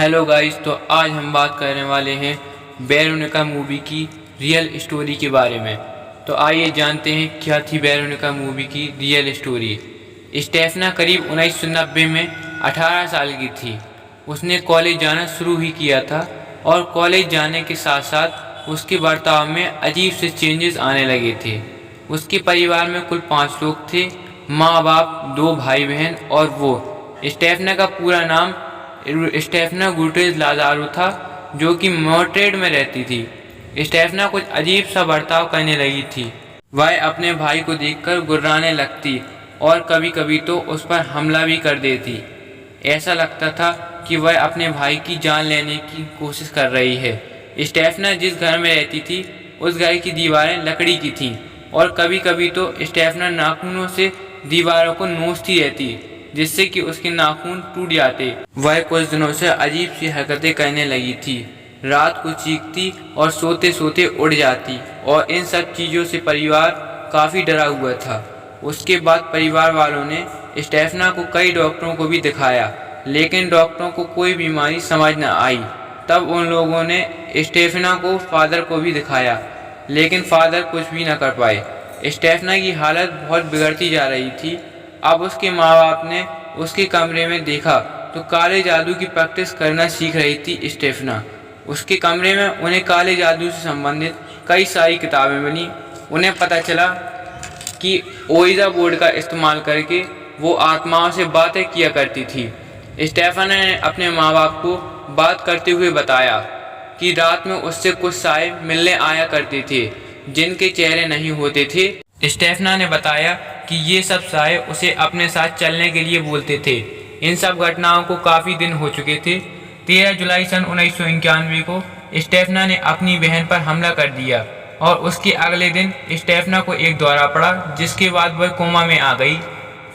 Hello guys, तो आज हम बात करने वाले हैं वेरोनिका मूवी की रियल स्टोरी के बारे में। तो आइए जानते हैं क्या थी वेरोनिका मूवी की रियल स्टोरी। स्टेफना करीब 1990 में 18 साल की थी। उसने कॉलेज जाना शुरू ही किया था और कॉलेज जाने के साथ साथ उसके बर्ताव में अजीब से चेंजेस आने लगे थे। उसके परिवार में कुल 5 लोग थे, माँ बाप, 2 भाई बहन और वो। स्टेफना का पूरा नाम स्टेफना गुटेज लाजारो था, जो कि मॉड्रिड में रहती थी। स्टेफना कुछ अजीब सा बर्ताव करने लगी थी। वह अपने भाई को देखकर गुर्राने लगती और कभी कभी तो उस पर हमला भी कर देती। ऐसा लगता था कि वह अपने भाई की जान लेने की कोशिश कर रही है। स्टेफना जिस घर में रहती थी उस घर की दीवारें लकड़ी की थीं और कभी कभी तो स्टेफना नाखूनों से दीवारों को नोचती रहती, जिससे कि उसके नाखून टूट जाते। वह कुछ दिनों से अजीब सी हरकतें करने लगी थी। रात को चीखती और सोते सोते उड़ जाती और इन सब चीज़ों से परिवार काफ़ी डरा हुआ था। उसके बाद परिवार वालों ने स्टेफना को कई डॉक्टरों को भी दिखाया, लेकिन डॉक्टरों को कोई बीमारी समझ न आई। तब उन लोगों ने स्टेफना को फादर को भी दिखाया, लेकिन फादर कुछ भी न कर पाए। स्टेफना की हालत बहुत बिगड़ती जा रही थी। अब उसके माँ बाप ने उसके कमरे में देखा तो काले जादू की प्रैक्टिस करना सीख रही थी स्टेफना। उसके कमरे में उन्हें काले जादू से संबंधित कई सारी किताबें मिली। उन्हें पता चला कि ओइजा बोर्ड का इस्तेमाल करके वो आत्माओं से बातें किया करती थी। स्टेफना ने अपने माँ बाप को बात करते हुए बताया कि रात में उससे कुछ साए मिलने आया करते थे, जिनके चेहरे नहीं होते थे। स्टेफना ने बताया कि ये सब साए उसे अपने साथ चलने के लिए बोलते थे। इन सब घटनाओं को काफ़ी दिन हो चुके थे। 13 जुलाई सन 1991 को स्टेफना ने अपनी बहन पर हमला कर दिया और उसके अगले दिन स्टेफना को एक दौरा पड़ा, जिसके बाद वह कोमा में आ गई।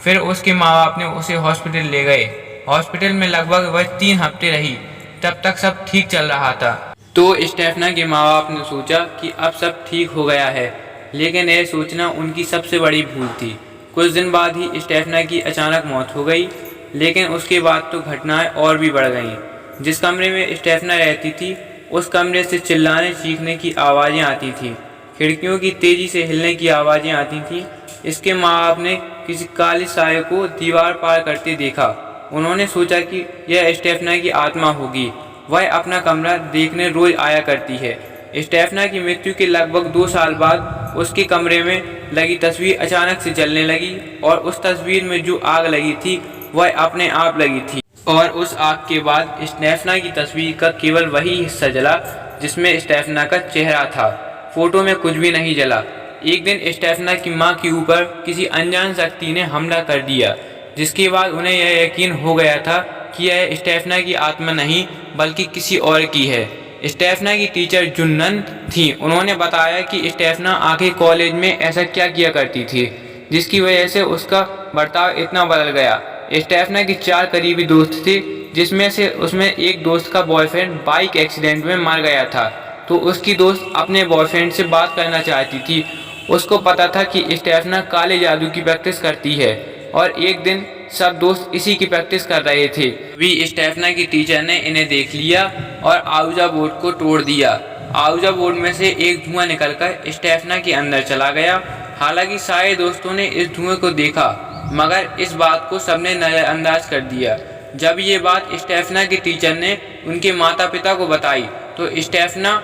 फिर उसके माँ बाप ने उसे हॉस्पिटल ले गए। हॉस्पिटल में लगभग वह 3 हफ्ते रही। तब तक सब ठीक चल रहा था। तो स्टेफना के माँ बाप ने सोचा कि अब सब ठीक हो गया है, लेकिन यह सोचना उनकी सबसे बड़ी भूल थी। कुछ दिन बाद ही स्टेफना की अचानक मौत हो गई, लेकिन उसके बाद तो घटनाएं और भी बढ़ गईं। जिस कमरे में स्टेफना रहती थी उस कमरे से चिल्लाने चीखने की आवाज़ें आती थीं। खिड़कियों की तेज़ी से हिलने की आवाज़ें आती थीं। इसके माँ बाप ने किसी काले साए को दीवार पार करते देखा। उन्होंने सोचा कि यह स्टेफना की आत्मा होगी। वह अपना कमरा देखने रोज आया करती है। स्टेफना की मृत्यु के लगभग 2 साल बाद उसके कमरे में लगी तस्वीर अचानक से जलने लगी और उस तस्वीर में जो आग लगी थी वह अपने आप लगी थी। और उस आग के बाद स्टेफना की तस्वीर का केवल वही हिस्सा जला जिसमें स्टेफना का चेहरा था। फोटो में कुछ भी नहीं जला। एक दिन स्टेफना की माँ के ऊपर किसी अनजान शक्ति ने हमला कर दिया, जिसके बाद उन्हें यह यकीन हो गया था कि यह स्टेफना की आत्मा नहीं बल्कि किसी और की है। स्टेफना की टीचर जुन्नन थी। उन्होंने बताया कि स्टेफना आगे कॉलेज में ऐसा क्या किया करती थी जिसकी वजह से उसका बर्ताव इतना बदल गया। स्टेफना की 4 करीबी दोस्त थे, जिसमें से उसमें एक दोस्त का बॉयफ्रेंड बाइक एक्सीडेंट में मर गया था। तो उसकी दोस्त अपने बॉयफ्रेंड से बात करना चाहती थी। उसको पता था कि स्टेफना काले जादू की प्रैक्टिस करती है और एक दिन सब दोस्त इसी की प्रैक्टिस कर रहे थे। अभी स्टेफना की टीचर ने इन्हें देख लिया और आउजा बोर्ड को तोड़ दिया। आउजा बोर्ड में से एक धुआं निकलकर स्टेफना के अंदर चला गया। हालांकि सारे दोस्तों ने इस धुएं को देखा, मगर इस बात को सबने नज़रअंदाज कर दिया। जब ये बात स्टेफना के टीचर ने उनके माता पिता को बताई तो स्टेफना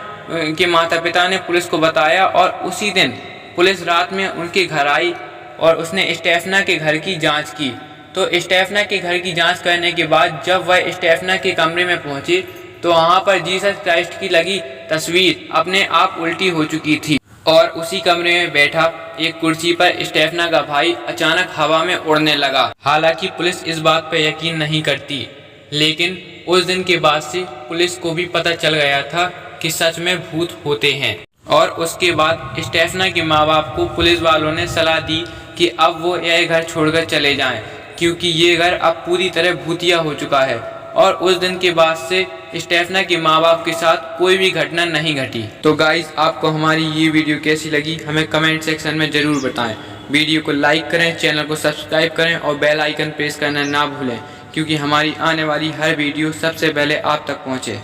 के माता पिता ने पुलिस को बताया और उसी दिन पुलिस रात में उनके घर आई और उसने स्टेफना के घर की जाँच की। तो स्टेफना के घर की जांच करने के बाद जब वह स्टेफना के कमरे में पहुंचे तो वहां पर जीसस क्राइस्ट की लगी तस्वीर अपने आप उल्टी हो चुकी थी और उसी कमरे में बैठा एक कुर्सी पर स्टेफना का भाई अचानक हवा में उड़ने लगा। हालांकि पुलिस इस बात पर यकीन नहीं करती, लेकिन उस दिन के बाद से पुलिस को भी पता चल गया था कि सच में भूत होते हैं। और उसके बाद स्टेफना के माँ बाप को पुलिस वालों ने सलाह दी कि अब वो यह घर छोड़कर चले जाएं, क्योंकि ये घर अब पूरी तरह भूतिया हो चुका है। और उस दिन के बाद से स्टेफना के माँ बाप के साथ कोई भी घटना नहीं घटी। तो गाइस, आपको हमारी ये वीडियो कैसी लगी हमें कमेंट सेक्शन में ज़रूर बताएं। वीडियो को लाइक करें, चैनल को सब्सक्राइब करें और बेल आइकन प्रेस करना ना भूलें, क्योंकि हमारी आने वाली हर वीडियो सबसे पहले आप तक पहुँचे।